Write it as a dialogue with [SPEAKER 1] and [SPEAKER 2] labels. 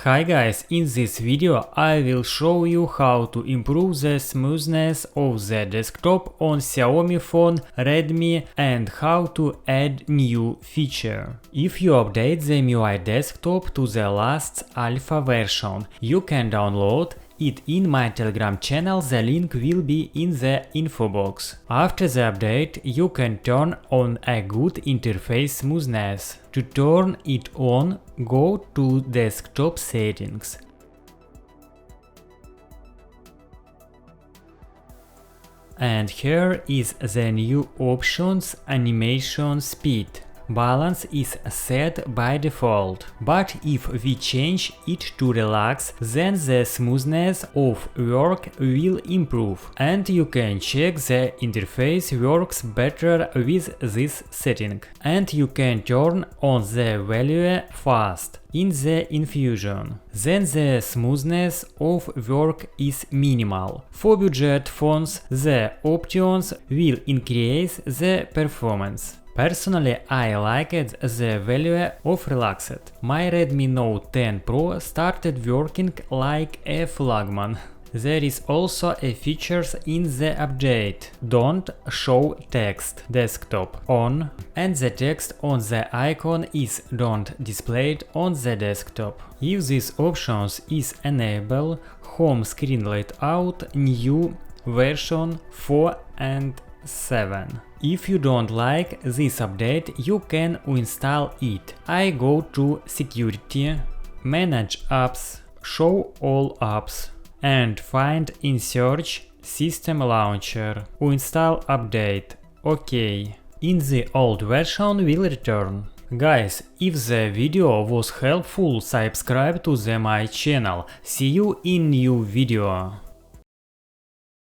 [SPEAKER 1] Hi guys, in this video I will show you how to improve the smoothness of the desktop on Xiaomi phone, Redmi and how to add new feature. If you update the MIUI desktop to the last alpha version, you can download it in my Telegram channel, the link will be in the info box. After the update, you can turn on a good interface smoothness. To turn it on, go to desktop settings. And here is the new options: animation speed. Balance is set by default, but if we change it to relax, then the smoothness of work will improve, and you can check the interface works better with this setting. And you can turn on the value fast in the infusion. Then the smoothness of work is minimal. For budget phones, the options will increase the performance. Personally, I liked the value of relaxed. My Redmi Note 10 Pro started working like a flagman. There is also a feature in the update: don't show text desktop on, and the text on the icon is don't displayed on the desktop. If this option is enabled, home screen layout new version 4 and 7. If you don't like this update, you can uninstall it. I go to Security, Manage Apps, Show All Apps, and find in Search System Launcher. Uninstall update. OK. In the old version will return. Guys, if the video was helpful, subscribe to my channel. See you in new video.